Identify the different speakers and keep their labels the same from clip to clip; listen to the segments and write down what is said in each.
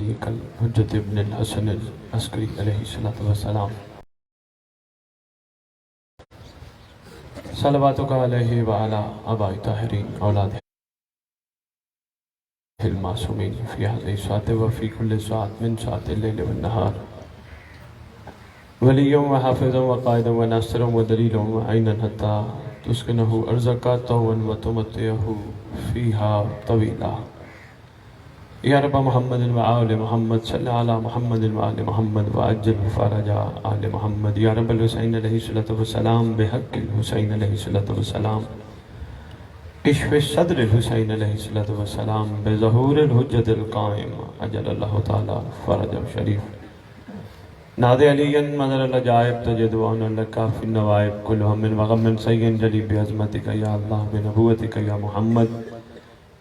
Speaker 1: نبيك الحجة ابن الحسن العسكري عليه الصلاة والسلام صلواتك عليه وعلى آباء الطاهرين أولاده المعصومين في هذه الساعة وفي كل ساعة من ساعة الليل والنهار وليا وحافظا وقائدا وناصرا ودليلا وعينا حتى تسكنه أرزقك طوعا وتمتعه فيها طويلا یا رب محمد وآل محمد صلی علی محمد وآل محمد وعجل فرج آل محمد یا رب الحسین علیہ الصلوۃ والسلام بحق الحسین علیہ الصلوۃ والسلام اشف صدر الحسین علیہ الصلوۃ والسلام بظہور الحجت القائم اجل اللہ تعالی فرج شریف ناد علی مظہر العجائب تجد وعن لک فی النوائب کل ہم وغم سین جلی بعظمتک یا اللہ بنبوتک یا محمد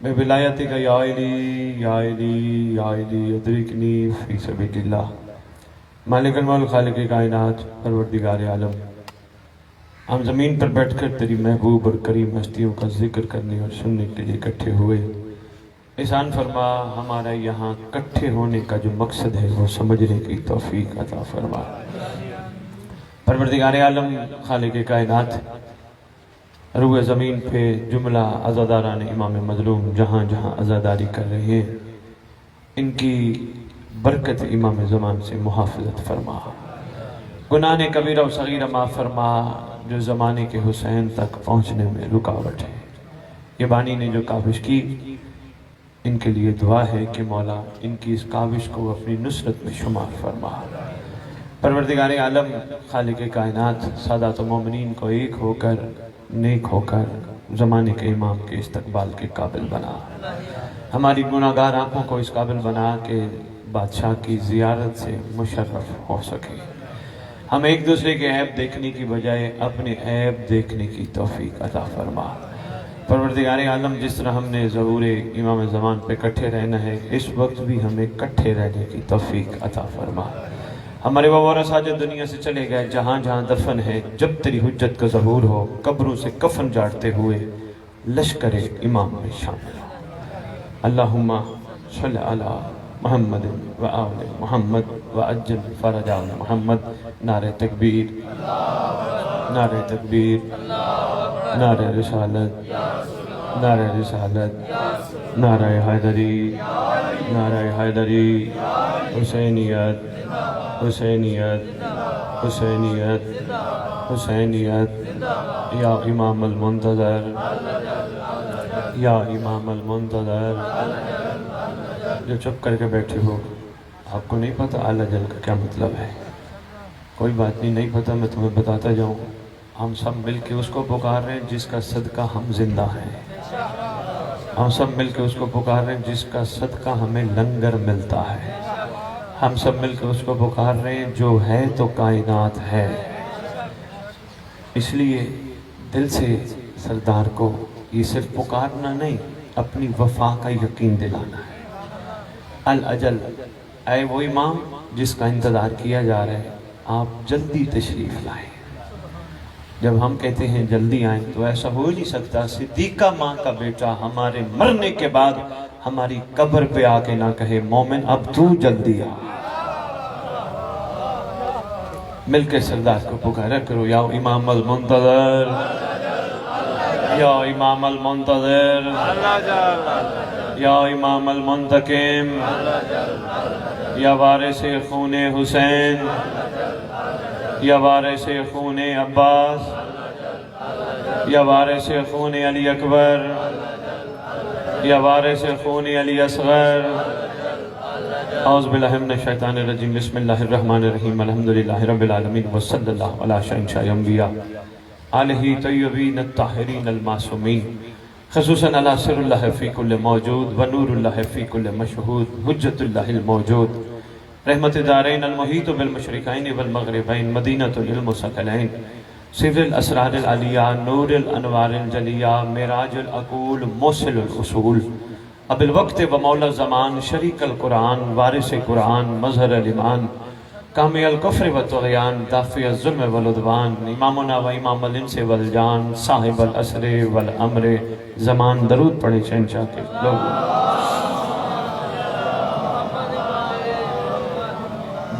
Speaker 1: میں ولایتی کا یا علی ادرکنی فی سبیل اللہ مالک الملک خالق کائنات پروردگار عالم ہم زمین پر بیٹھ کر تیری محبوب اور کریم ہستیوں کا ذکر کرنے اور سننے کے لیے اکٹھے ہوئے احسان فرما ہمارا یہاں اکٹھے ہونے کا جو مقصد ہے وہ سمجھنے کی توفیق عطا فرما پروردگار عالم خالق کائنات روح زمین پہ جملہ عزاداران امام مظلوم جہاں جہاں عزاداری کر رہے ہیں ان کی برکت امام زمان سے محافظت فرما گناہ کبیرہ و صغیرہ معاف فرما جو زمانے کے حسین تک پہنچنے میں رکاوٹ ہے یہ بانی نے جو کاوش کی ان کے لیے دعا ہے کہ مولا ان کی اس کاوش کو اپنی نصرت میں شمار فرما پروردگار عالم خالق کائنات سادات و مومنین کو ایک ہو کر نیک ہو کر زمانے کے امام کے استقبال کے قابل بنا ہماری گناہگار آنکھوں کو اس قابل بنا کہ بادشاہ کی زیارت سے مشرف ہو سکے ہم ایک دوسرے کے عیب دیکھنے کی بجائے اپنے عیب دیکھنے کی توفیق عطا فرما پروردگار عالم جس طرح ہم نے ظہور امام زمان پہ اکٹھے رہنا ہے اس وقت بھی ہمیں اکٹھے رہنے کی توفیق عطا فرما ہمارے بابا اور اساتذہ دنیا سے چلے گئے جہاں جہاں دفن ہے جب تیری حجت کا ظہور ہو قبروں سے کفن جاڑتے ہوئے لشکر امام میں شامل ہو اللہم صلی علی محمد وآل محمد وعجل فرج آل محمد نعرہ تکبیر نعرہ تکبیر نعرہ رسالت نعرہ رسالت نعرہ حیدری نعرہ حیدری حسینیت حسینیت حسینیت حسینیت یا امام المنتظر یا امام المنتظر جو چپ کر کے بیٹھے ہو آپ کو نہیں پتا اعلیٰ جل کا کیا مطلب ہے کوئی بات نہیں پتا میں تمہیں بتاتا جاؤں ہم سب مل کے اس کو پکار رہے ہیں جس کا صدقہ ہم زندہ ہیں ہم سب مل کے اس کو پکار رہے ہیں جس کا صدقہ ہمیں لنگر ملتا ہے ہم سب مل کے اس کو پکار رہے ہیں جو ہے تو کائنات ہے اس لیے دل سے سردار کو یہ صرف پکارنا نہیں اپنی وفا کا یقین دلانا ہے الاجل اے وہ امام جس کا انتظار کیا جا رہا ہے آپ جلدی تشریف لائیں جب ہم کہتے ہیں جلدی آئیں تو ایسا ہو نہیں سکتا صدیقہ ماں کا بیٹا ہمارے مرنے کے بعد ہماری قبر پہ آ کے نہ کہے مومن اب تو جلدی آ مل کے سردار کو پکارا کرو یا امام المنتظر یا امام المنتظر یا امام المنتقم یا وارث خون حسین یا وارث خون عباس یا وارث خون علی اکبر یا وارث خون علی اصغر اعوذ باللہ من الشیطان الرجیم بسم اللہ الرحمن الرحیم الحمدللہ رب العالمین وصلی اللہ علی شہنشاہ انبیاء آلہ طیبین الطاہرین المعصومین خصوصاً علی سر اللہ فی کل موجود ونور اللہ فی کل مشہود حجت اللہ الموجود رحمت دارین المحیط بالمشرقین والمغربین مدینۃ العلم ثقلین سر الاسرار العلیہ نور الانوار الجلیہ معراج العقول موصل الاصول اب الوقت و مولا زمان شریک القرآن وارث قرآن مظہر الایمان کامی الکفر و طغیان دافع الظلم والعدوان امامنا و امام الانس والجان صاحب الاسر والامر زمان درود پڑھے شہنشاہ کے لوگ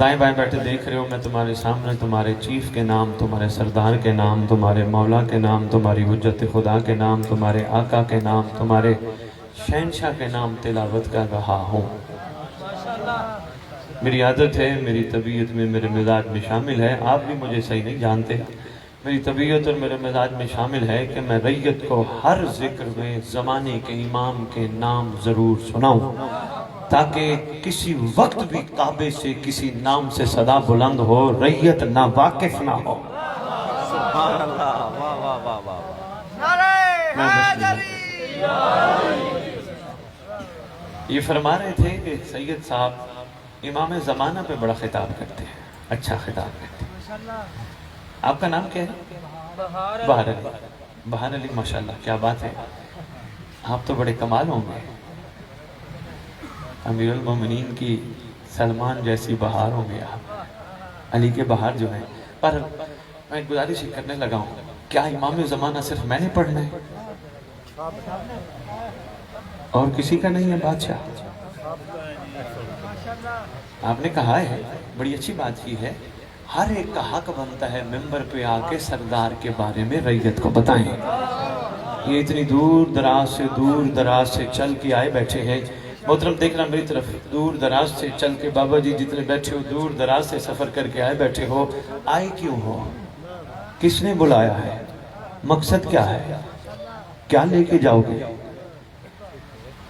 Speaker 1: دائیں بائیں بیٹھے دیکھ رہے ہو، میں تمہارے سامنے تمہارے چیف کے نام، تمہارے سردار کے نام، تمہارے مولا کے نام، تمہاری حجت خدا کے نام، تمہارے آقا کے نام، تمہارے شہنشاہ کے نام تلاوت کر رہا ہوں۔ میری عادت ہے، میری طبیعت میں، میرے مزاج میں شامل ہے، آپ بھی مجھے صحیح نہیں جانتے، میری طبیعت اور میرے مزاج میں شامل ہے کہ میں ریت کو ہر ذکر میں زمانے کے امام کے نام ضرور سناؤں، تاکہ کسی وقت بھی کعبے سے کسی نام سے صدا بلند ہو، ریت نا واقف نہ ہو۔
Speaker 2: سبحان اللہ، واہ واہ واہ واہ۔
Speaker 1: یہ فرما رہے تھے کہ سید صاحب امام زمانہ پہ بڑا خطاب کرتے ہیں، اچھا خطاب کرتے ہیں۔ آپ کا نام کیا ہے؟ بہار علی۔ بہار علی، ماشاءاللہ، کیا بات ہے، آپ تو بڑے کمال ہوں گے، امیر المومنین کی سلمان جیسی بہار ہوں گے آپ، علی کے بہار جو ہیں۔ پر میں گزارش ہی کرنے لگا ہوں، کیا امام زمانہ صرف میں نے پڑھنا ہے اور کسی کا نہیں ہے بادشاہ؟ آپ نے کہا ہے، بڑی اچھی بات کی ہے، ہر ایک کا حق بنتا ہے ممبر پہ آ کے سردار کے بارے میں ریت کو بتائیں۔ یہ اتنی دور دراز سے چل کے آئے بیٹھے ہیں، محترم دیکھنا میری طرف، دور دراز سے چل کے، بابا جی جتنے بیٹھے ہو دور دراز سے سفر کر کے آئے بیٹھے ہو، آئے کیوں ہو؟ کس نے بلایا ہے؟ مقصد کیا ہے؟ کیا لے کے جاؤ گے؟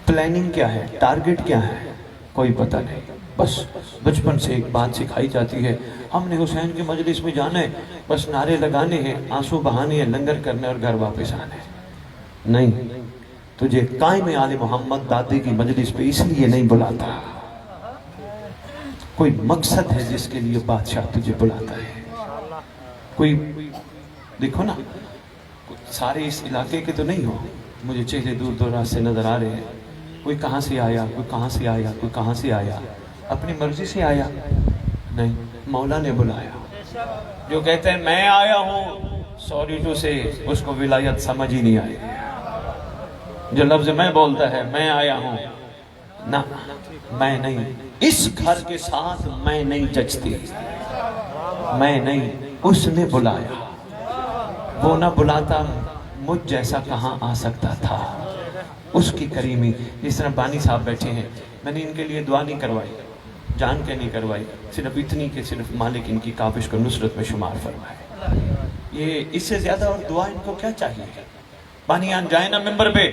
Speaker 1: پلاننگ کیا ہے؟ ٹارگٹ کیا ہے؟ کوئی پتہ نہیں، بس بچپن سے ایک بات سکھائی جاتی ہے، ہم نے حسین کے مجلس میں جانا ہے، بس نعرے لگانے ہیں، آنسو بہانے ہیں، لنگر کرنے اور گھر واپس آنے ہیں۔ نہیں، تجھے قائم آل محمد دادے کی مجلس پہ اس لیے نہیں بلاتا، کوئی مقصد ہے جس کے لیے بادشاہ تجھے بلاتا ہے۔ کوئی دیکھو نا، سارے اس علاقے کے تو نہیں ہو، مجھے چہرے دور دراز سے نظر آ رہے ہیں، کوئی کہاں سے آیا، کوئی کہاں سے آیا، کوئی کہاں سے آیا، اپنی مرضی سے آیا نہیں، مولا نے بلایا۔ جو کہتے ہیں میں آیا ہوں، سوری ٹو سے، اس کو ولایت سمجھ ہی نہیں آئی۔ جو لفظ میں بولتا ہے میں آیا ہوں، نہ میں نہیں، اس گھر کے ساتھ میں نہیں جچتی، میں نہیں، اس نے بلایا، وہ نہ بلاتا مجھ جیسا کہاں آ سکتا تھا، اس کی کریمی۔ جس طرح بانی صاحب بیٹھے ہیں، میں نے ان کے لیے دعا نہیں کروائی، جان کے نہیں کروائی، صرف اتنی کہ صرف مالک ان کی کاوش کو نصرت میں شمار فرمائے۔ یہ اس سے زیادہ اور دعا ان کو کیا چاہیے؟ بانیان جائیں نا ممبر پہ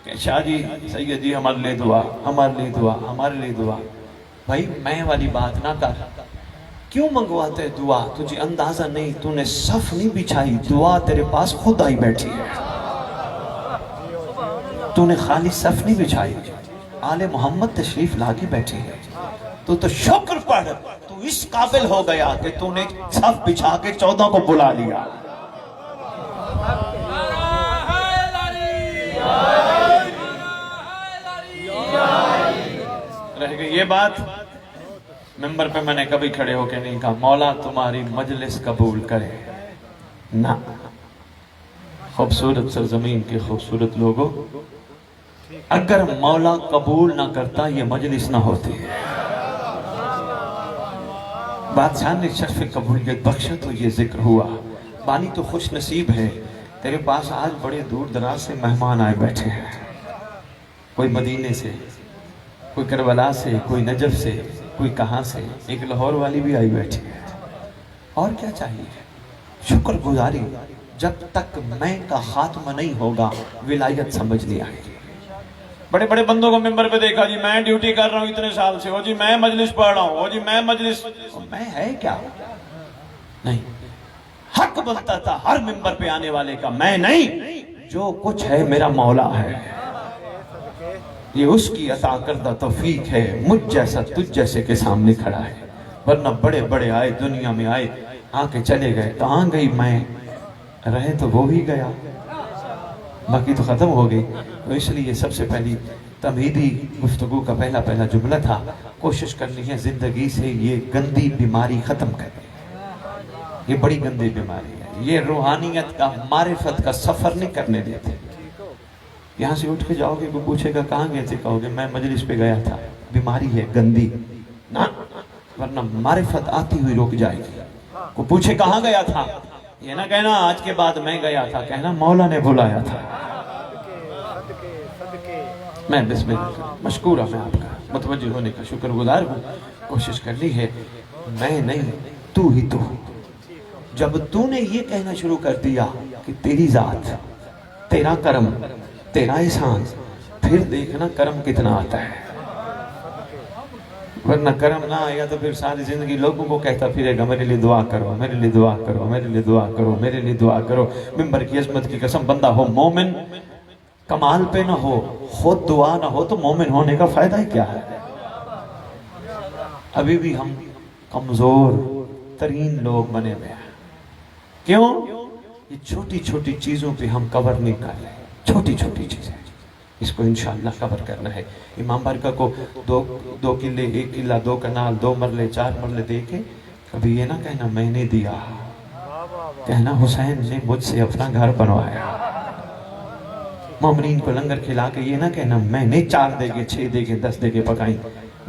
Speaker 1: کہ شاہ جی، سید جی ہمارے لئے دعا، ہمارے لئے دعا، ہمارے لئے دعا۔ بھائی میں والی بات نہ کر، کیوں منگواتے ہے دعا؟ تجھے اندازہ نہیں، تو نے صف نہیں بچھائی، دعا تیرے پاس خود آئی بیٹھی ہے، تو نے خالی صف نہیں بچھائی، آل محمد تشریف لا کے بیٹھی ہے، تو شکر پڑھ، تو اس قابل ہو گیا کہ تو نے صف بچھا کے 14 کو بلا لیا۔ رہ گئی یہ بات، ممبر پہ میں نے کبھی کھڑے ہو کے نہیں کہا مولا تمہاری مجلس قبول کرے، نہ۔ خوبصورت سرزمین کے خوبصورت لوگوں، اگر مولا قبول نہ کرتا یہ مجلس نہ ہوتی، بادشاہ نے شرف قبولیت بخشا تو یہ ذکر ہوا۔ بانی تو خوش نصیب ہے، تیرے پاس آج بڑے دور دراز سے مہمان آئے بیٹھے ہیں، کوئی مدینے سے، کوئی کربلا سے، کوئی نجف سے، کوئی کہاں سے، ایک لاہور والی بھی آئی بیٹھی ہے۔ اور کیا چاہیے؟ شکر گزاری۔ جب تک میں کا خاتمہ نہیں ہوگا ولایت سمجھ نہیں آئے گی۔ بڑے بڑے بندوں کو ممبر پہ دیکھا، جی میں ڈیوٹی کر رہا ہوں اتنے سال سے، ہو جی میں مجلس پڑھ رہا ہوں، ہو جی میں مجلس، میں ہے کیا؟ نہیں، حق بنتا تھا ہر ممبر پہ آنے والے کا، میں نہیں، جو کچھ ہے میرا مولا ہے، یہ اس کی عطا کردہ توفیق ہے، مجھ جیسا تجھ جیسے کے سامنے کھڑا ہے، ورنہ بڑے بڑے آئے دنیا میں آئے، آ کے چلے گئے، کہاں گئی میں؟ رہے تو وہ ہی گیا، باقی تو ختم ہو گئی۔ تو اس لیے سب سے پہلی تمہیدی گفتگو کا پہلا جملہ تھا، کوشش کرنی ہے زندگی سے یہ گندی بیماری ختم کریں، یہ بڑی گندی بیماری ہے، یہ روحانیت کا معرفت کا سفر نہیں کرنے دیتے۔ یہاں سے اٹھ کے جاؤ گے، کوئی پوچھے گا کہاں گئے تھے، کہو گے میں مجلس پہ گیا تھا، بیماری ہے گندی، نہ ورنہ معرفت آتی ہوئی رک جائے گی. کو پوچھے کہاں گیا تھا، یہ نہ کہنا آج کے بعد میں گیا تھا، کہنا مولا نے بلایا تھا. میں بسم اللہ مشکور ہوں، میں آپ کا متوجہ ہونے کا شکر گزار ہوں. کوشش کرنی ہے میں نہیں تو ہی تو. جب تو نے یہ کہنا شروع کر دیا کہ تیری ذات، تیرا کرم، تیرا احسان، پھر دیکھنا کرم کتنا آتا ہے. ورنہ کرم نہ آیا تو پھر ساری زندگی لوگوں کو کہتا پھرے گا میرے لیے دعا کرو، میرے لیے دعا کرو، میرے لیے دعا کرو، میرے لیے دعا کرو. ممبر کی عظمت کی قسم، بندہ ہو مومن کمال پہ نہ ہو، خود دعا نہ ہو تو مومن ہونے کا فائدہ ہی کیا ہے. ابھی بھی ہم کمزور ترین لوگ بنے ہوئے ہیں. کیوں؟ یہ چھوٹی چھوٹی چیزوں پہ ہم کور نہیں کر رہے. چھوٹی چھوٹی چیزیں اس کو انشاءاللہ کور کرنا ہے. امام بارکہ کو دو قلعے، ایک قلعہ، 2 کنال، 2 مرلے، 4 مرلے دے کے کبھی یہ نہ کہنا میں نے دیا، کہنا حسین نے مجھ سے اپنا گھر بنوایا. مومنین کو لنگر کھلا کے یہ نہ کہنا میں نے 4 دیگے، 6 دیگے، 10 دیگے پکائیں،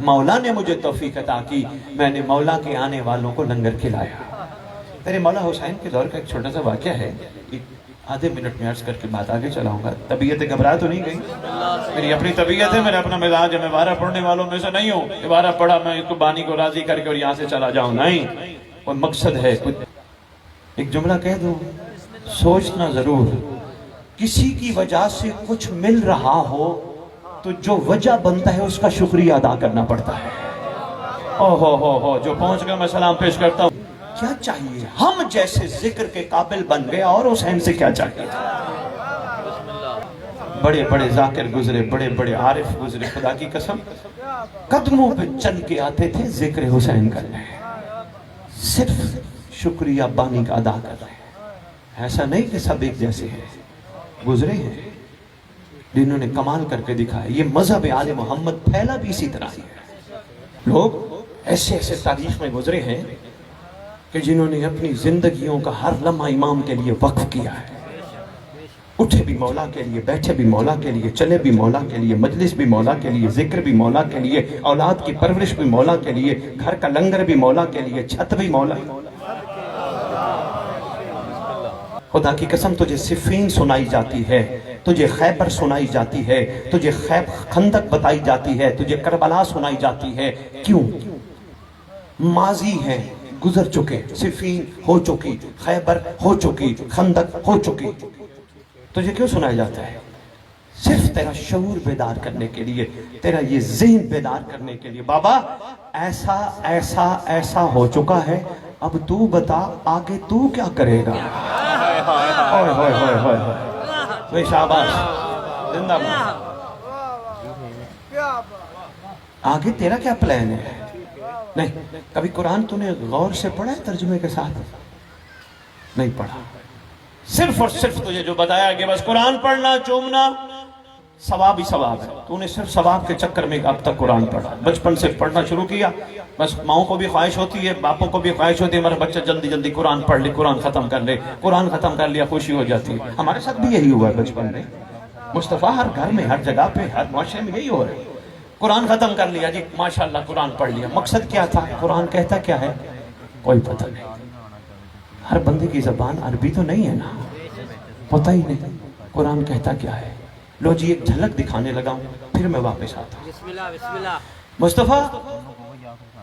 Speaker 1: مولا نے مجھے توفیق عطا کی، میں نے مولا کے آنے والوں کو لنگر کھلایا. میرے مولا حسین کے دور کا ایک چھوٹا سا واقعہ ہے، آدھے منٹ میں عرض کر کے بات آگے چلاؤں گا. طبیعت گھبرا تو نہیں گئی؟ میری اپنی طبیعت ہے، میرا اپنا مزاج ہے. میں بارہ پڑھنے والوں میں سے نہیں ہوں، بارہ پڑھا میں اس کو بانی کو راضی کر کے اور یہاں سے چلا جاؤں. نہیں، کوئی مقصد ہے. ایک جملہ کہہ دوں، سوچنا ضرور. کسی کی وجہ سے کچھ مل رہا ہو تو جو وجہ بنتا ہے اس کا شکریہ ادا کرنا پڑتا ہے. ہو جو پہنچ گیا میں سلام پیش کرتا ہوں. کیا چاہیے؟ ہم جیسے ذکر کے قابل بن گئے، اور حسین سے کیا چاہیے؟ بڑے بڑے ذاکر گزرے، بڑے بڑے عارف گزرے، خدا کی قسم قدموں پہ چل کے آتے تھے ذکر حسین کر رہے ہیں، صرف شکریہ بانی کا ادا کر رہے ہیں. ایسا نہیں کہ سب ایک جیسے ہیں، گزرے ہیں جنہوں نے کمال کر کے دکھایا. یہ مذہب آل محمد پھیلا بھی اسی طرح ہی ہے. لوگ ایسے ایسے تاریخ میں گزرے ہیں کہ جنہوں نے اپنی زندگیوں کا ہر لمحہ امام کے لیے وقف کیا ہے. اٹھے بھی مولا کے لیے، بیٹھے بھی مولا کے لیے، چلے بھی مولا کے لیے، مجلس بھی مولا کے لیے، ذکر بھی مولا کے لیے، اولاد کی پرورش بھی مولا کے لیے، گھر کا لنگر بھی مولا کے لیے، چھت بھی مولا. خدا کی قسم تجھے صفین سنائی جاتی ہے، تجھے خیبر سنائی جاتی ہے، تجھے خندق بتائی جاتی ہے، تجھے کربلا سنائی جاتی ہے. کیوں؟ ماضی ہے، گزر چکے. صفین ہو چکی، خیبر ہو چکی، خندق ہو چکی. تجھے کیوں سنایا جاتا ہے؟ صرف تیرا شعور بیدار کرنے کے لیے، تیرا یہ ذہن بیدار کرنے کے لیے. بابا ایسا ایسا ایسا ہو چکا ہے، اب تو بتا آگے تو کیا کرے گا؟ ہوئے ہوئے ہوئے ہوئے ہوئے شاباش، زندہ باد. آگے تیرا کیا پلان ہے؟ نہیں. کبھی قرآن تو نے غور سے پڑھا ہے ترجمے کے ساتھ؟ نہیں پڑھا. صرف اور صرف تجھے جو بتایا کہ بس قرآن پڑھنا، چومنا، ثواب ہی ثواب ہے. تو نے صرف ثواب کے چکر میں اب تک قرآن پڑھا، بچپن سے پڑھنا شروع کیا. بس ماؤں کو بھی خواہش ہوتی ہے، باپوں کو بھی خواہش ہوتی ہے ہمارا بچہ جلدی جلدی قرآن پڑھ لے، قرآن ختم کر لے. قرآن ختم کر لیا خوشی ہو جاتی ہے. ہمارے ساتھ بھی یہی ہوا ہے بچپن میں. مصطفیٰ ہر گھر میں، ہر جگہ پہ، ہر معاشرے میں یہی ہو رہا ہے. قرآن ختم کر لیا جی، ماشاءاللہ قرآن پڑھ لیا. مقصد کیا تھا؟ قرآن کہتا کیا ہے کوئی پتہ نہیں. ہر بندے کی زبان عربی تو نہیں ہے نا، پتہ ہی نہیں قرآن کہتا کیا ہے. لو جی ایک جھلک دکھانے لگا ہوں، پھر میں واپس آتا ہوں. مصطفیٰ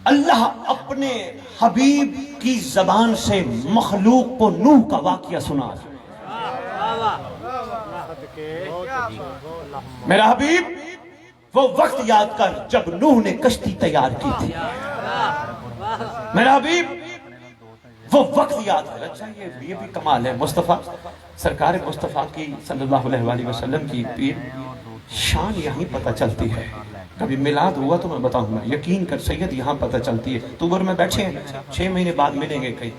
Speaker 1: اللہ اپنے حبیب کی زبان سے مخلوق کو نوح کا واقعہ سنا رہا ہے. میرا حبیب وہ وقت یاد کر جب نوح نے کشتی تیار کی تھی. میرا حبیب وہ وقت یاد کر. اچھا یہ بھی کمال ہے. مصطفیٰ سرکار مصطفیٰ کی صلی اللہ علیہ وآلہ وسلم کی شان یہیں پتہ چلتی ہے. کبھی میلاد ہوا تو میں بتاؤں گا، یقین کر سید یہاں پتہ چلتی ہے. توبر میں بیٹھے ہیں، 6 مہینے بعد ملیں گے کہیں.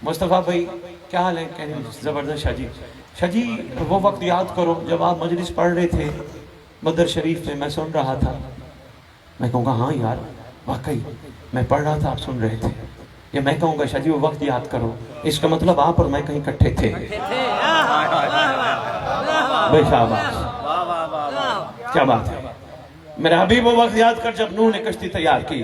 Speaker 1: مصطفیٰ بھائی کیا حال ہے؟ کہنے زبردست شاہ جی وہ وقت یاد کرو جب آپ مجلس پڑھ رہے تھے بدر شریف میں، میں سن رہا تھا. میں کہوں گا ہاں یار واقعی میں پڑھ رہا تھا آپ سن رہے تھے. یا میں کہوں گا شاہ جی وہ وقت یاد کرو، اس کا مطلب آپ اور میں کہیں کٹھے تھے. بے شاباش، کیا بات ہے. میرا حبیب وہ وقت یاد کر جب نوح نے کشتی تیار کی.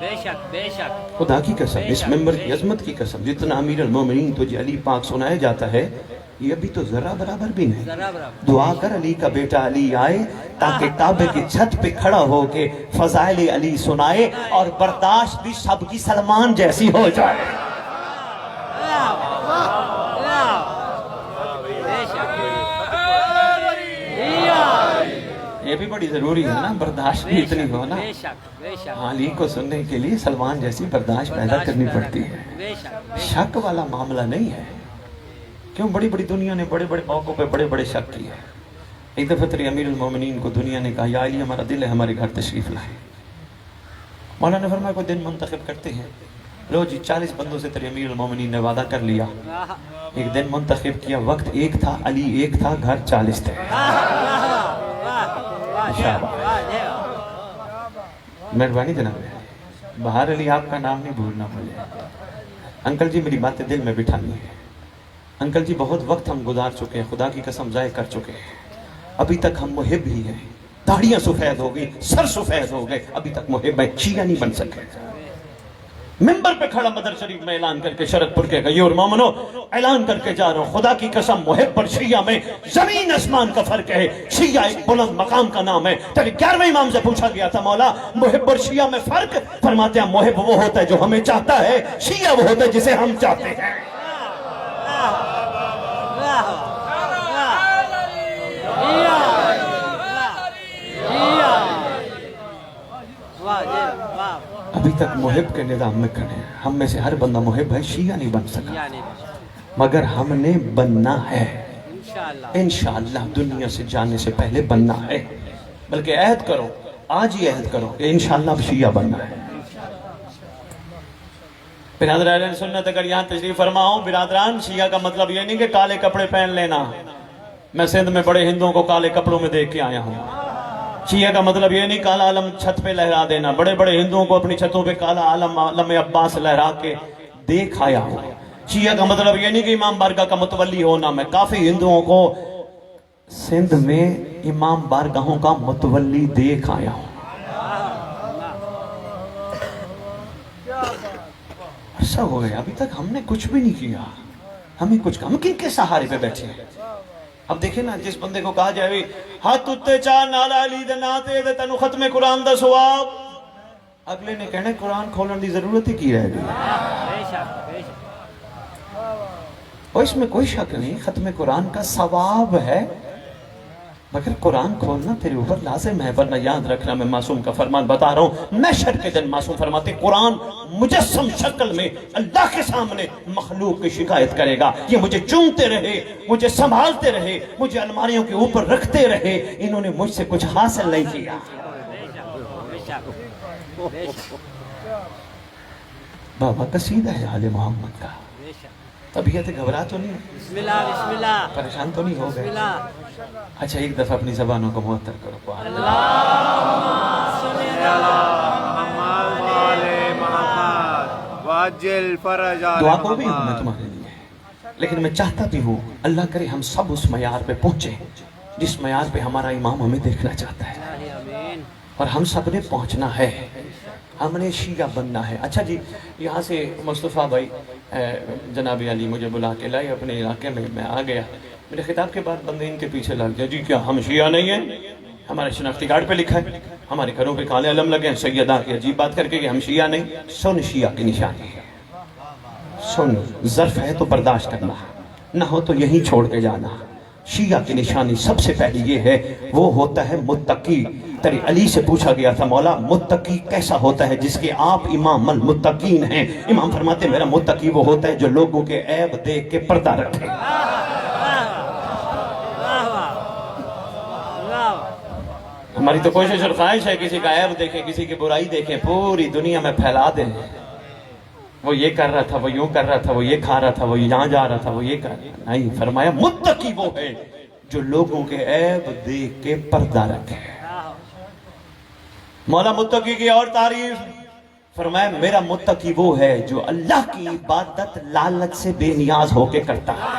Speaker 2: بے شک بے شک
Speaker 1: خدا کی قسم، اس ممبر کی عظمت کی قسم، جتنا امیر المومنین تجھے علی پاک سنایا جاتا ہے یہ ابھی تو ذرا برابر بھی نہیں۔
Speaker 2: ذرا برابر
Speaker 1: دعا کر علی کا بیٹا علی آئے تاکہ کعبے کی چھت پہ کھڑا ہو کے فضائل علی سنائے اور برداشت بھی سب کی سلمان جیسی ہو جائے۔
Speaker 2: بے شک
Speaker 1: یہ بھی بڑی ضروری ہے نا، برداشت بھی اتنی ہو نا۔
Speaker 2: بے شک بے شک
Speaker 1: علی کو سننے کے لیے سلمان جیسی برداشت پیدا کرنی پڑتی ہے۔
Speaker 2: بے شک
Speaker 1: شک والا معاملہ نہیں ہے، کیوں بڑی بڑی دنیا نے بڑے بڑے موقعوں پہ بڑے بڑے شک کیے۔ ایک دفعہ تیرے امیر المومنین کو دنیا نے کہا یا علی ہمارا دل ہے ہمارے گھر تشریف لائے۔ مولا نے فرمایا کوئی دن منتخب کرتے ہیں، لو جی 40 بندوں سے تیرے امیر المومنین نے وعدہ کر لیا، ایک دن منتخب کیا، وقت ایک تھا، علی ایک تھا، گھر 40 تھے۔ مہربانی جناب، بہار علی آپ کا نام نہیں بھولنا مجھے۔ انکل جی میری باتیں دل میں بٹھانی ہے۔ انکل جی بہت وقت ہم گزار چکے ہیں، خدا کی قسم ضائع کر چکے ہیں، ابھی تک ہم محب ہی ہیں، داڑیاں سفید ہو گئی، سر سفید ہو گئے، ابھی تک محب ہیں، شیعہ نہیں بن سکے۔ ممبر پہ کھڑا مدر شریف میں اعلان کر کے شرط پور کے گئی اور مومنو اعلان کر کے جا رہا ہوں، خدا کی قسم محب اور شیعہ میں زمین اسمان کا فرق ہے۔ شیعہ ایک بلند مقام کا نام ہے۔ تیرے 11ویں امام سے پوچھا گیا تھا مولا محب اور شیعہ میں فرق، فرماتے ہیں محب وہ ہوتا ہے جو ہمیں چاہتا ہے، شیعہ وہ ہوتا ہے جسے ہم چاہتے ہیں۔ ابھی تک محب کے نظام میں کھڑے ہیں، ہم میں سے ہر بندہ محب ہے، شیعہ نہیں بن سکا، مگر ہم نے بننا ہے انشاءاللہ، دنیا سے جانے سے پہلے بننا ہے، بلکہ عہد کرو، آج ہی عہد کرو کہ انشاءاللہ اب شیعہ بننا ہے۔ برادران اہل سنت اگر یہاں تشریف فرماؤں، برادران شیعہ کا مطلب یہ نہیں کہ کالے کپڑے پہن لینا، میں سندھ میں بڑے ہندوؤں کو کالے کپڑوں میں دیکھ کے آیا ہوں۔ شیعہ کا مطلب یہ نہیں کالا علم چھت پہ لہرا دینا، بڑے بڑے ہندوؤں کو اپنی چھتوں پہ کالا علم عباس لہرا کے دیکھ آیا ہوں۔ شیعہ کا مطلب یہ نہیں کہ امام بارگاہ کا متولی ہونا، میں کافی ہندوؤں کو سندھ میں امام بارگاہوں کا متولی دیکھ آیا ہوں۔ عرصہ ہو گیا، ابھی تک ہم نے کچھ بھی نہیں کیا، ہمیں کچھ کام کن کے سہارے پہ بیٹھے ہیں۔ اب دیکھیں نا، جس بندے کو کہا جائے ہاتھ اتے چاہ نالا علی دے ناتے دے تینو ختم قرآن دا سواب، اگلے نے کہنے قرآن کھولن دی ضرورت ہی کی رہ گئی۔ اور اس میں کوئی شک نہیں، ختم قرآن کا ثواب ہے، مگر قرآن کھولنا تیرے اوپر لازم ہے، ورنہ یاد رکھنا میں معصوم کا فرمان بتا رہا ہوں، محشر کے دن معصوم فرماتے قرآن مجسم شکل میں اللہ کے سامنے مخلوق کی شکایت کرے گا، یہ مجھے چومتے رہے، مجھے سنبھالتے رہے، مجھے الماریوں کے اوپر رکھتے رہے، انہوں نے مجھ سے کچھ حاصل نہیں کیا۔ بابا قصیدہ ہے آل محمد کا، طبیعت گھبرا تو نہیں،
Speaker 2: بسم اللہ بسم اللہ،
Speaker 1: پریشان تو نہیں ہو
Speaker 2: بسم
Speaker 1: گئے؟
Speaker 2: اللہ۔
Speaker 1: اچھا ایک دفعہ اپنی زبانوں کو معطر کرو، قرآن دعا کو بھی ہوں میں تمہارے لیے، لیکن میں چاہتا بھی ہوں اللہ کرے ہم سب اس معیار پہ پہنچیں جس معیار پہ ہمارا امام ہمیں دیکھنا چاہتا ہے، اور ہم سب نے پہنچنا ہے، ہم نے شیعہ بننا ہے۔ اچھا جی، یہاں سے مصطفیٰ بھائی جناب علی مجھے بلا کے لائے اپنے علاقے میں آ گیا، میرے خطاب کے بعد بندے ان کے پیچھے لگ گیا، جی کیا ہم شیعہ نہیں ہیں؟ ہمارے شناختی کارڈ پہ لکھا ہے، ہمارے گھروں پہ کالے علم لگے ہیں، سیدہ کی عجیب بات کر کے کہ ہم شیعہ نہیں۔ سن شیعہ کی نشانی ہے، سن، ظرف ہے تو برداشت کرنا، نہ ہو تو یہیں چھوڑ کے جانا۔ شیعہ کی نشانی سب سے پہلی یہ ہے، وہ ہوتا ہے متقی۔ تیرے علی سے پوچھا گیا تھا مولا متقی کیسا ہوتا ہے جس کے آپ امام المتقین ہیں؟ امام فرماتے میرا متقی وہ ہوتا ہے جو لوگوں کے عیب دیکھ کے پردہ رکھے۔ ہماری تو کوشش اور خواہش ہے کسی کا عیب دیکھیں، کسی کی برائی دیکھیں، پوری دنیا میں پھیلا دیں، وہ یہ کر رہا تھا، وہ یوں کر رہا تھا، وہ یہ کھا رہا تھا، وہ یہاں جا رہا تھا، وہ یہ کر رہا تھا۔ نہیں، فرمایا متقی وہ ہے جو لوگوں کے عیب دیکھ کے پردہ رکھے۔ مولا متقی کی اور تعریف، فرمایا میرا متقی وہ ہے جو اللہ کی عبادت لالچ سے بے نیاز ہو کے کرتا ہے۔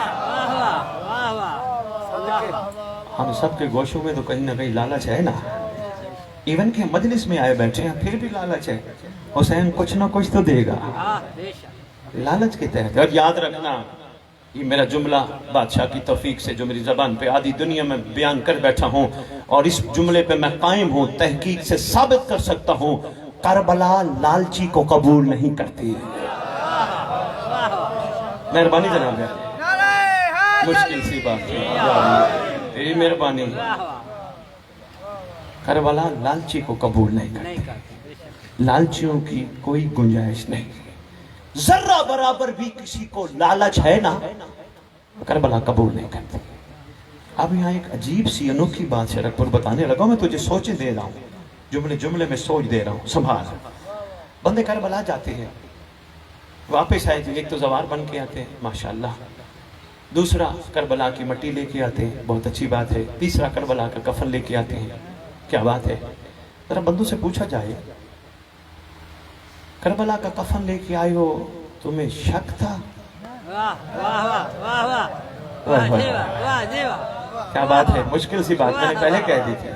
Speaker 1: ہم سب کے گوشوں میں تو کہیں نہ کہیں لالچ ہے نا، ایون کہ مجلس میں آئے بیٹھے ہیں پھر بھی لالچ ہے، حسین کچھ نہ کچھ تو دے گا،
Speaker 2: ہاں بے شک
Speaker 1: لالچ کے تحت۔ اور یاد رکھنا یہ میرا جملہ بادشاہ کی توفیق سے جو میری زبان پہ آدھی دنیا میں بیان کر بیٹھا ہوں، اور اس جملے پہ میں قائم ہوں، تحقیق سے ثابت کر سکتا ہوں، کربلا لالچی کو قبول نہیں کرتی۔ مہربانی جناب ہے، مشکل سی بات ہے، تیری مہربانی، کربلا لالچی کو قبول نہیں کرتی،
Speaker 2: نہیں کرتے بے شک
Speaker 1: لالچیوں کی کوئی گنجائش نہیں، ذرہ برابر بھی کسی کو لالچ ہے نا، کربلا قبول نہیں کرتی۔ اب یہاں ایک عجیب سی انوکھی بات شرک پر بتانے لگا، میں تجھے سوچے دے رہا ہوں، جملے میں سوچ دے رہا ہوں، سنبھال۔ بندے کربلا جاتے ہیں، واپس آئے تھے، ایک تو زوار بن کے آتے ہیں ماشاءاللہ، دوسرا کربلا کی مٹی لے کے آتے ہیں، بہت اچھی بات ہے، تیسرا کربلا کا کفن لے کے آتے ہیں، کیا بات ہے۔ ذرا بندوں سے پوچھا جائے، کربلا کا کفن لے کے آئے ہو، تمہیں شک تھا؟
Speaker 2: واہ واہ واہ واہ واہ
Speaker 1: واہ
Speaker 2: واہ جی واہ واہ جی واہ
Speaker 1: کیا بات ہے، مشکل سی بات میں نے پہلے کہہ دی تھی،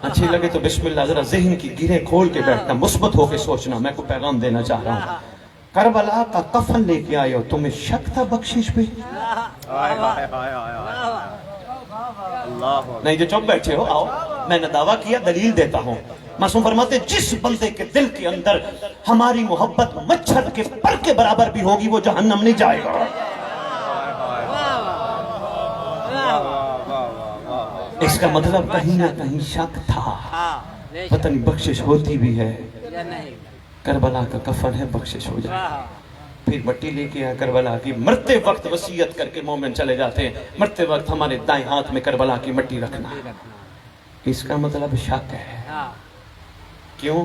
Speaker 1: اچھی لگے تو بسم اللہ، ذرا ذہن کی گرہیں کھول کے بیٹھنا، مثبت ہو کے سوچنا، میں کو پیغام دینا چاہ رہا ہوں۔ کربلا کا کفن لے کے آئے ہو، تمہیں شک تھا بخشش پہ؟ نہیں جو چپ بیٹھے ہو، آؤ میں نے دعویٰ کیا، دلیل دیتا ہوں۔ معصوم فرماتے جس بندے کے دل کے اندر ہماری محبت مچھر کے پر کے برابر بھی ہوگی وہ جہنم نہیں جائے گا۔ اس کا مطلب کہیں نہ کہیں شک تھا،
Speaker 2: ہاں بے
Speaker 1: پتہ نہیں بخشش ہوتی بھی ہے،
Speaker 2: شک یا نہیں
Speaker 1: کربلا کا کفن ہے، بخشش ہو جائے۔
Speaker 2: واہ
Speaker 1: پھر مٹی لے کے آیا کربلا کی، مرتے وقت وصیت کر کے مومن چلے جاتے ہیں، مرتے وقت ہمارے دائیں ہاتھ میں کربلا کی مٹی رکھنا، اس کا مطلب شک ہے۔
Speaker 2: ہاں
Speaker 1: کیوں؟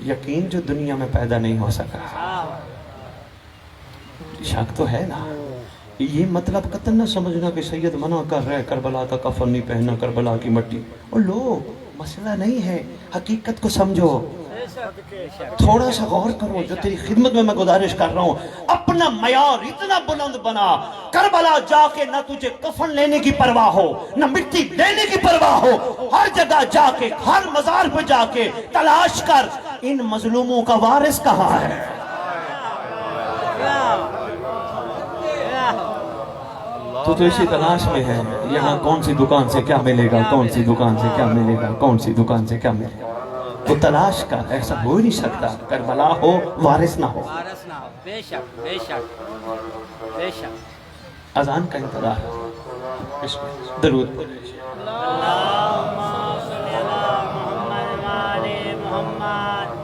Speaker 1: یقین جو دنیا میں پیدا نہیں ہو سکا،
Speaker 2: ہاں
Speaker 1: شک تو ہے نا۔ یہ مطلب قطن نہ سمجھنا کہ سید منع کر رہے کربلا کا کفن نہیں پہننا، کربلا کی مٹی، اور لو مسئلہ نہیں ہے، حقیقت کو سمجھو،
Speaker 2: بے شک بے شک
Speaker 1: تھوڑا سا غور کرو، جو تیری خدمت میں گزارش کر رہا ہوں، اپنا معیار اتنا بلند بنا، کربلا جا کے نہ تجھے کفن لینے کی پرواہ ہو، نہ مٹی دینے کی پرواہ ہو، ہر جگہ جا کے، ہر مزار پہ جا کے تلاش کر ان مظلوموں کا وارث کہاں ہے۔ تو اسی تلاش میں ہے، یہاں کون سی دکان سے کیا ملے گا، کون سی دکان سے کیا ملے گا، کون سی دکان سے کیا ملے گا، تو تلاش کا ایسا ہو نہیں سکتا کربلا ہو وارث نہ ہو۔
Speaker 2: وارث نہ ہو بے شک بے شک بے شک
Speaker 1: اذان کا انتظار بسم اللہ، درود پڑھیں۔
Speaker 2: اللہم صلی علی محمد وآل محمد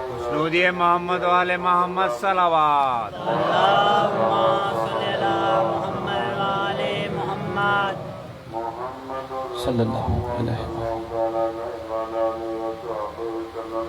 Speaker 3: مسنودی محمد وآل محمد صلوات۔
Speaker 2: اللہم صلی علی محمد وآل محمد
Speaker 1: صلی اللہ علیہ وسلم۔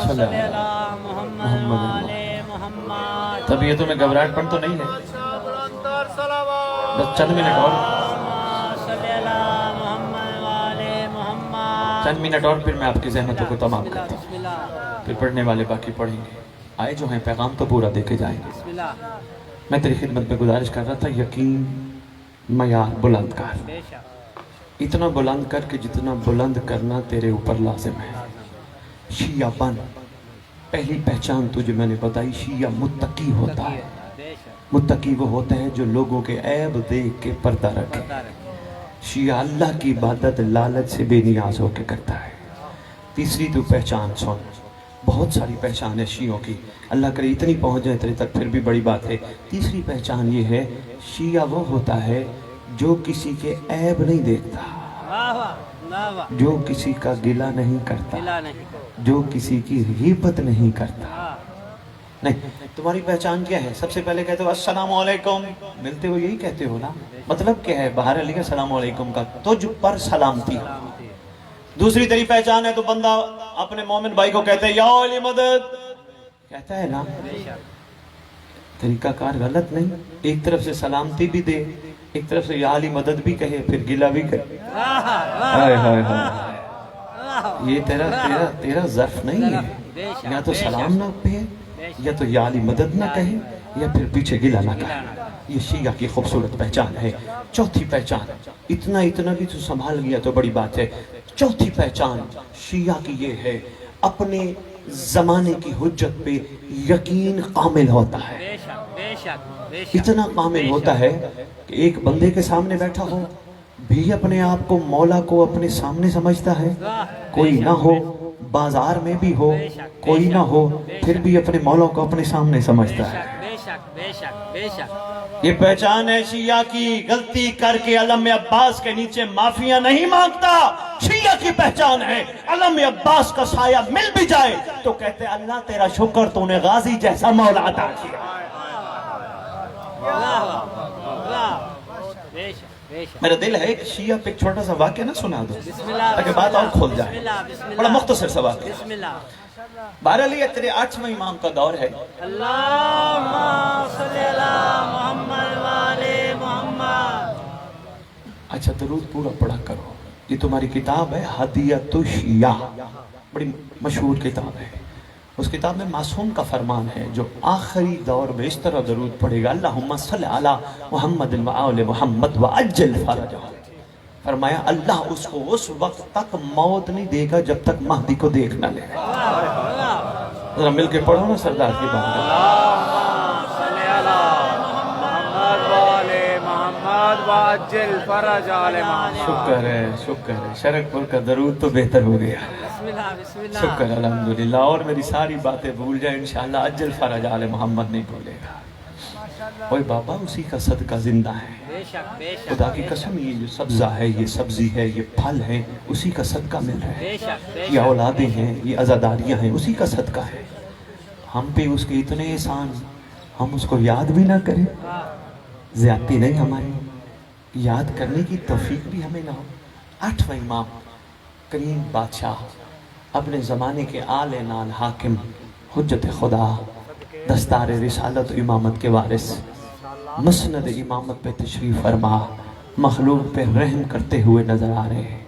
Speaker 1: صلی
Speaker 2: صلی
Speaker 1: اللہ
Speaker 2: اللہ محمد والے محمد
Speaker 1: تب یہ تمہیں گھبراہٹ پن تو نہیں ہے؟ بس چند منٹ اور،
Speaker 2: صلی اللہ محمد والے محمد
Speaker 1: چند منٹ اور پھر میں آپ کی زحمتوں کو تمام کرتا ہوں،
Speaker 2: بسم اللہ
Speaker 1: پھر پڑھنے والے باقی پڑھیں گے۔ آئے جو ہیں پیغام تو پورا دے کے جائیں گے۔
Speaker 2: بسم اللہ
Speaker 1: میں تیری خدمت میں گزارش کر رہا تھا، یقین معیار بلند کر،
Speaker 2: بے شک
Speaker 1: اتنا بلند کر کہ جتنا بلند کرنا تیرے اوپر لازم ہے۔ شیعہ بن، پہلی پہچان تجھے میں نے بتائی، شیعہ متقی ہوتا ہے۔
Speaker 2: بے شک
Speaker 1: متقی وہ ہوتا ہے جو لوگوں کے عیب دیکھ کے پردہ رکھے۔ شیعہ اللہ کی عبادت لالچ سے بے نیاز ہو کے کرتا ہے۔ تیسری تو پہچان سن، بہت ساری پہچان ہے شیعوں کی، اللہ کرے اتنی پہنچ جائے تیرے تک پھر بھی بڑی بات ہے۔ تیسری پہچان یہ ہے، شیعہ وہ ہوتا ہے جو کسی کے عیب نہیں دیکھتا،
Speaker 2: واہ واہ واہ واہ
Speaker 1: جو کسی کا گلہ نہیں کرتا،
Speaker 2: ملا نہیں
Speaker 1: جو کسی کی غیبت نہیں کرتا۔
Speaker 2: ہاں
Speaker 1: نہیں، تمہاری پہچان کیا ہے؟ سب سے پہلے کہتے ہو السلام علیکم، ملتے ہو یہی کہتے ہو نا؟ مطلب کیا ہے؟ باہر علی کا السلام علیکم کا تجھ پر سلامتی۔ دوسری تیری پہچان ہے تو بندہ اپنے مومن بھائی کو کہتا ہے یا علی مدد، کہتا ہے نا؟ طریقہ کار غلط نہیں، ایک طرف سے سلامتی بھی دے، ایک طرف سے یا علی مدد بھی کہے، پھر گلہ بھی کرے۔ ہائے ہائے ہائے، یہ تیرا ظرف نہیں ہے، یا تو سلام نہ پہ، یا تو یا علی مدد نہ کہے، یا پھر پیچھے گلہ نہ کہے۔ یہ شیعہ کی خوبصورت پہچان ہے۔ چوتھی پہچان، اتنا بھی تو سنبھال گیا تو بڑی بات ہے۔ چوتھی پہچان شیعہ کی یہ ہے، اپنے زمانے کی حجت پہ یقین کامل ہوتا ہے۔
Speaker 2: بے شک بے شک بے شک
Speaker 1: اتنا کامل ہوتا ہے کہ ایک بندے کے سامنے بیٹھا ہو بھی اپنے آپ کو مولا کو اپنے سامنے سمجھتا ہے، کوئی نہ ہو، بازار میں بھی ہو، کوئی نہ ہو، پھر بھی اپنے مولا کو اپنے سامنے سمجھتا ہے۔
Speaker 2: بے شک بے شک بے شک
Speaker 1: یہ پہچان ہے شیعہ کی، غلطی کر کے علم عباس کے نیچے معافیاں نہیں مانگتا۔ شیعہ کی پہچان ہے، علم عباس کا سایہ مل بھی جائے تو کہتے ہیں اللہ تیرا شکر تو نے غازی جیسا مولا عطا کیا۔
Speaker 2: بے شک بے شک
Speaker 1: میرا دل ہے ایک شیعہ پہ ایک چھوٹا سا واقعہ نہ سنا دو
Speaker 2: بسم اللہ
Speaker 1: تاکہ بات اور کھل جائے،
Speaker 2: بسم اللہ بسم
Speaker 1: بڑا
Speaker 2: اللہ
Speaker 1: مختصر سا واقعہ۔
Speaker 2: بسم اللہ
Speaker 1: بہرحال یہ تیرے 8ویں امام کا دور ہے۔
Speaker 2: اللہم صلی اللہ محمد والے محمد۔
Speaker 1: اچھا درود پورا پڑھا کرو، یہ تمہاری کتاب ہے ہدیۃ الشیعہ، بڑی مشہور کتاب ہے۔ اس کتاب میں معصوم کا فرمان ہے، جو آخری دور میں اس طرح درود پڑھے گا اللہم صلی علی محمد و آل محمد وعجل فرجہ، فرمایا اللہ اس کو اس وقت تک موت نہیں دے گا جب تک مہدی کو دیکھ نہ لے۔ ذرا مل کے پڑھو نا سردار کی بات۔
Speaker 3: صلی اللہ محمد والے محمد واجل فرج آل محمد۔
Speaker 1: شکر ہے، شرک پور کا درود تو بہتر ہو گیا،
Speaker 2: بسم اللہ بسم اللہ
Speaker 1: شکر الحمدللہ، اور میری ساری باتیں بھول جائے انشاءاللہ اجل فرج آل محمد نہیں بھولے گا۔ اوہ بابا اسی کا صدقہ زندہ ہے،
Speaker 2: بے شک بے شک
Speaker 1: خدا کی قسم یہ جو سبزہ ہے، یہ سبزی ہے، یہ پھل ہے، اسی کا صدقہ مل رہا ہے،
Speaker 2: بے شک بے
Speaker 1: یہ اولادیں ہیں، یہ عزاداریاں ہیں، اسی کا صدقہ ہے۔ ہم پہ اس کے اتنے احسان، ہم اس کو یاد بھی نہ کریں، زیادتی نہیں ہماری، یاد کرنے کی توفیق بھی ہمیں نہ ہو۔ 8واں امام کریم بادشاہ، اپنے زمانے کے آل نال حاکم، حجت خدا، دستار رسالت و امامت کے وارث، مسند امامت پہ تشریف فرما، مخلوق پہ رحم کرتے ہوئے نظر آ رہے ہیں۔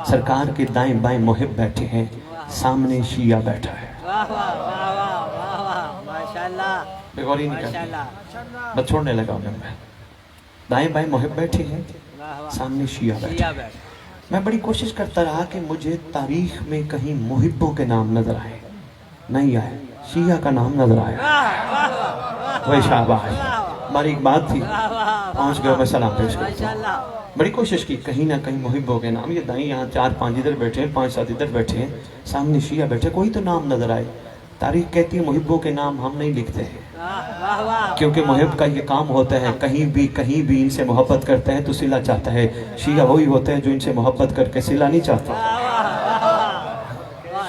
Speaker 1: سرکار کے دائیں بائیں محب بیٹھے ہیں، سامنے شیعہ بیٹھا ہے۔
Speaker 2: واہ واہ واہ واہ واہ واہ ماشاءاللہ
Speaker 1: بے غوری نہیں کرتے،
Speaker 2: ماشاءاللہ
Speaker 1: بس چھوڑنے لگا انہیں میں۔ دائیں بائیں محب بیٹھے ہیں،
Speaker 2: واہ واہ
Speaker 1: سامنے شیعہ بیٹھے
Speaker 2: شیعہ
Speaker 1: ہیں۔
Speaker 2: بیٹھ
Speaker 1: میں بڑی کوشش کرتا رہا کہ مجھے تاریخ میں کہیں محبوں کے نام نظر آئے، نہیں آئے، شیعہ کا نام نظر آیا۔ وہی شاباش، ہماری ایک بات تھی، پہنچ گیا، میں سلام پیش کرتا ہوں۔
Speaker 2: ماشاءاللہ
Speaker 1: بڑی کوشش کی کہیں نہ کہیں محبوں کے نام، یہ دائیں یہاں 4-5 ادھر بیٹھے ہیں، 5-7 ادھر بیٹھے ہیں، سامنے شیعہ بیٹھے، کوئی تو نام نظر آئے۔ تاریخ کہتی ہے محبوں کے نام ہم نہیں لکھتے ہیں،
Speaker 2: واہ واہ
Speaker 1: کیونکہ محب کا یہ کام ہوتا ہے کہیں بھی ان سے محبت کرتا ہے تو صلہ چاہتا ہے، شیعہ وہی ہوتا ہے جو ان سے محبت کر کے صلہ نہیں چاہتا،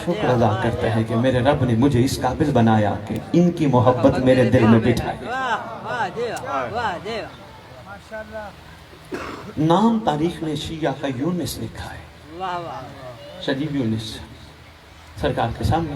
Speaker 1: شکر ادا کرتا ہے کہ میرے رب نے مجھے اس قابل بنایا کہ ان کی محبت میرے دل میں بٹھائی۔
Speaker 2: واہ واہ دیوا واہ دیوا
Speaker 1: نام تاریخ نے شیعہ کا یونس لکھا ہے،
Speaker 2: واہ واہ
Speaker 1: شجیب یونس، سرکار کے سامنے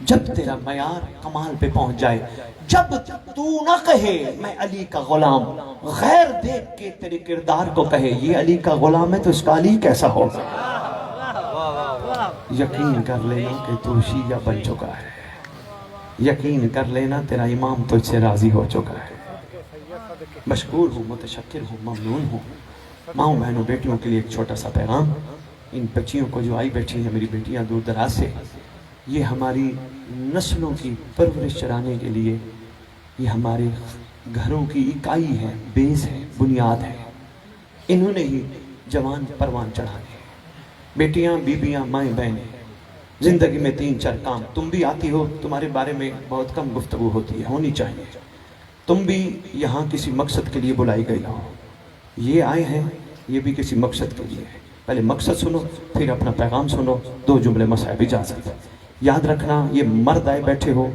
Speaker 1: جب تیرا معیار کمال پہ پہنچ جائے، جب تو نہ کہے میں علی کا غلام، غیر دیکھ کے تیرے کردار کو کہے یہ علی کا غلام ہے تو اس کا علی کیسا ہوگا؟ یقین کر لینا کہ تو شیعہ بن چکا ہے، یقین کر لینا تیرا امام تجھ سے راضی ہو چکا ہے۔ مشکور ہوں، متشکر ہوں، ممنون ہوں۔ ماؤں بہنوں بیٹیوں کے لیے ایک چھوٹا سا پیغام، ان بچیوں کو جو آئی بیٹھی ہیں، میری بیٹیاں دور دراز سے، یہ ہماری نسلوں کی پرورش چرانے کے لیے، یہ ہمارے گھروں کی اکائی ہے، بیس ہے، بنیاد ہے، انہوں نے ہی جوان پروان چڑھانے ہیں۔ بیٹیاں، بیبیاں، مائیں، بہنیں، زندگی میں 3-4 کام، تم بھی آتی ہو، تمہارے بارے میں بہت کم گفتگو ہوتی ہے، ہونی چاہیے۔ تم بھی یہاں کسی مقصد کے لیے بلائی گئی ہو، یہ آئے ہیں یہ بھی کسی مقصد کے لیے ہے۔ پہلے مقصد سنو، پھر اپنا پیغام سنو، 2 جملے مصاحب اجازت۔ یاد رکھنا یہ مرد آئے بیٹھے ہو،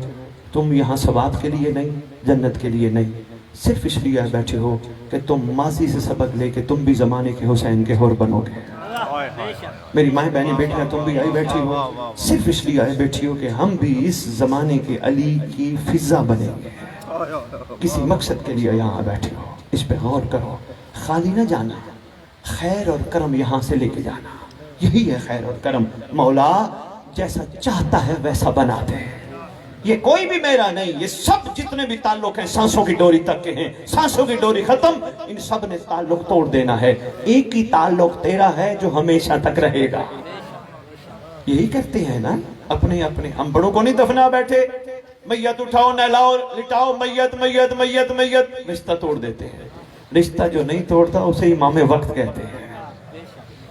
Speaker 1: تم یہاں ثواب کے لیے نہیں، جنت کے لیے نہیں، صرف اس لیے آئے بیٹھے ہو کہ تم ماضی سے سبق لے کے تم بھی زمانے کے حسین کے حور بنو گے۔ میری مائیں بہنیں بیٹھیں، تم بھی آئی بیٹھی ہو، صرف اس لیے آئے بیٹھی ہو کہ ہم بھی اس زمانے کے علی کی فضا بنیں گے۔ کسی مقصد کے لیے یہاں بیٹھے ہو، اس پہ غور کرو، خالی نہ جانا، خیر اور کرم یہاں سے لے کے جانا، یہی ہے خیر اور کرم۔ مولا جیسا چاہتا ہے ویسا بنا دے، یہ کوئی بھی میرا نہیں، یہ سب جتنے بھی تعلق ہیں سانسوں کی ڈوری تک کے ہیں، سانسوں کی ڈوری ختم، ان سب نے تعلق توڑ دینا ہے، ایک ہی تعلق تیرا ہے جو ہمیشہ تک رہے گا۔ یہی کرتے ہیں نا اپنے اپنے، ہم بڑوں کو نہیں دفنا بیٹھے، میت اٹھاؤ نہلاؤ لٹاؤ، میت میت میت میت، رشتہ توڑ دیتے ہیں۔ رشتہ جو نہیں توڑتا اسے امام وقت کہتے ہیں،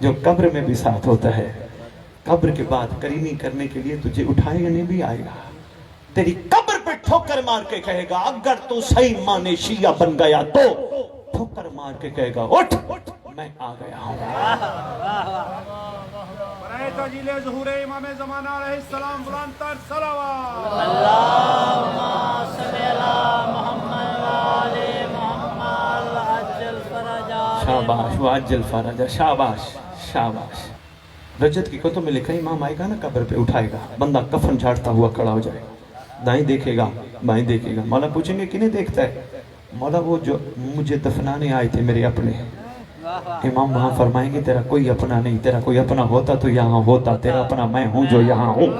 Speaker 1: جو قبر میں بھی ساتھ ہوتا ہے، قبر کے بعد کریمی کرنے کے لیے تجھے اٹھائے گا نہیں بھی آئے گا، تیری قبر پہ ٹھوکر مار کے کہے گا اگر تو صحیح مانے شیعہ بن گیا تو، ٹھوکر مار کے کہے گا اٹھ میں آ گیا ہوں۔
Speaker 3: برائے تاجیل ظہور امام زمانہ علیہ السلام بلند تر صلوات۔
Speaker 2: اللہم صلی علی محمد وآل محمد عجل فرجا۔
Speaker 1: شاباش وعجل فرجا، شاباش شاباش۔ رجت کی کتب میں لکھا امام آئے گا نا قبر پہ اٹھائے گا، بندہ کفن جھاڑتا ہوا کھڑا ہو جائے، دائیں دیکھے گا بائیں دیکھے گا، مولا پوچھیں گے کنہیں دیکھتا ہے؟ مولا وہ جو مجھے دفنانے آئے تھے میرے اپنے۔ امام وہاں فرمائیں گے تیرا کوئی اپنا نہیں، تیرا کوئی اپنا ہوتا تو یہاں ہوتا، تیرا اپنا میں ہوں جو یہاں ہوں۔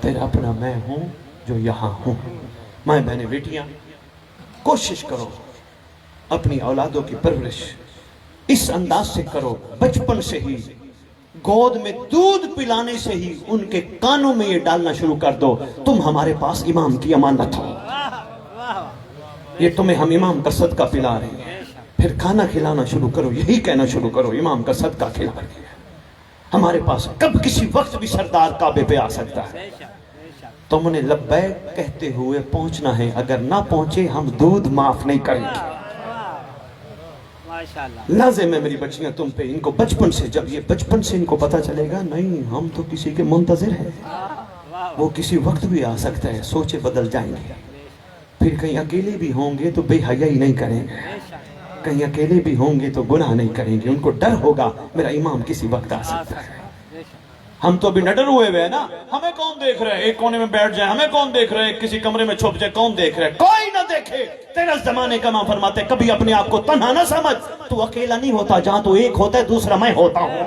Speaker 1: تیرا اپنا میں ہوں جو یہاں ہوں۔ مائیں بہنیں بیٹیاں، کوشش کرو اپنی اولادوں کی پرورش اس انداز سے کرو، بچپن سے ہی گود میں دودھ پلانے سے ہی ان کے کانوں میں یہ ڈالنا شروع کر دو تم ہمارے پاس امام کی امانت ہو، یہ تمہیں ہم امام کا صدقہ پلا رہے ہیں۔ پھر کھانا کھلانا شروع کرو، یہی کہنا شروع کرو امام کا صدقہ کھلا رہے ہیں، ہمارے پاس کب کسی وقت بھی سردار کعبے پہ آ سکتا ہے، تم نے لبیک کہتے ہوئے پہنچنا ہے، اگر نہ پہنچے ہم دودھ معاف نہیں کریں گے۔ لازم ہے میری بچیاں تم پہ، ان کو بچپن سے، جب یہ بچپن سے ان کو پتہ چلے گا نہیں ہم تو کسی کے منتظر ہیں، وہ کسی وقت بھی آ سکتا ہے، سوچے بدل جائیں گے، پھر کہیں اکیلے بھی ہوں گے تو بے حیائی نہیں کریں گے، کہیں اکیلے بھی ہوں گے تو گناہ نہیں کریں گے، ان کو ڈر ہوگا میرا امام کسی وقت آ سکتا ہے۔ ہم تو ابھی نڈر ہوئے ہوئے ہیں نا، ہمیں کون دیکھ رہے ہیں، ایک کونے میں بیٹھ جائیں، ہمیں کون دیکھ رہے ہیں، کسی کمرے میں چھپ جائے، کون دیکھ رہے ہیں، کوئی نہ دیکھے۔ تیرا زمانے کا امام فرماتے کبھی اپنے آپ کو تنہا نہ سمجھ، تو اکیلا نہیں ہوتا، جہاں تو ایک ہوتا ہے دوسرا میں ہوتا ہوں۔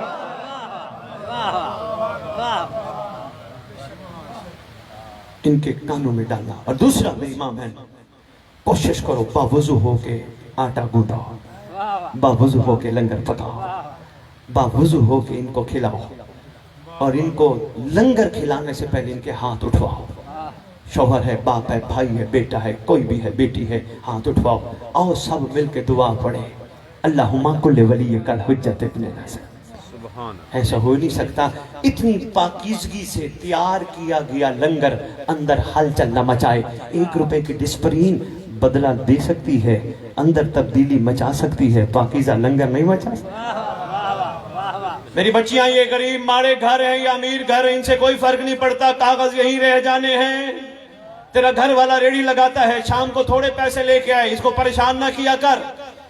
Speaker 1: ان کے کانوں میں ڈالنا۔ اور دوسرا میری امام ہے، کوشش کرو باوضو ہو کے آٹا گوندھو، باوضو ہو کے لنگر پکاؤ، باوضو ہو کے ان کو کھلاؤ، اور ان کو لنگر کھلانے سے پہلے ان کے ہاتھ اٹھواؤ، شوہر ہے، باپ ہے، بھائی ہے، بیٹا ہے، کوئی بھی ہے، بیٹی ہے، ہاتھ اٹھواؤ، آؤ سب مل کے دعا پڑھیں، اللہم کل ولی کل حجت ابن الحسن۔ ایسا ہو نہیں سکتا، اتنی پاکیزگی سے تیار کیا گیا لنگر اندر ہلچل نہ مچائے۔ 1 روپے کی ڈسپرین بدلہ دے سکتی ہے، اندر تبدیلی مچا سکتی ہے، پاکیزہ لنگر نہیں مچا سکتی۔ میری بچیاں یہ غریب مارے گھر ہیں یا امیر گھر ہیں، ان سے کوئی فرق نہیں پڑتا، کاغذ یہیں رہ جانے ہیں۔ تیرا گھر والا ریڑھی لگاتا ہے، شام کو تھوڑے پیسے لے کے آئے، اس کو پریشان نہ کیا کر،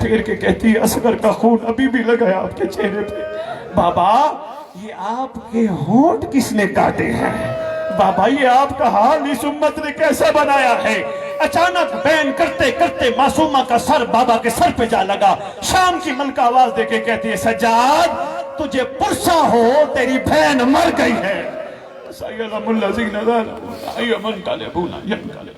Speaker 1: پھیر کے کہتی ہے اصغر کا خون ابھی بھی لگا ہے آپ کے چہرے پہ. بابا یہ آپ کے ہونٹ کس نے کاٹے ہیں؟ بابا یہ آپ کا حال اس امت نے کیسا بنایا ہے؟ اچانک بین کرتے کرتے معصومہ کا سر بابا کے سر پہ جا لگا. شام کی ملکہ آواز دے کے کہتی ہے سجاد تجھے پرسا ہو تیری بہن مر گئی ہے. سیدہ ملا زین ذالہ ایمن کالے بولا یم کالے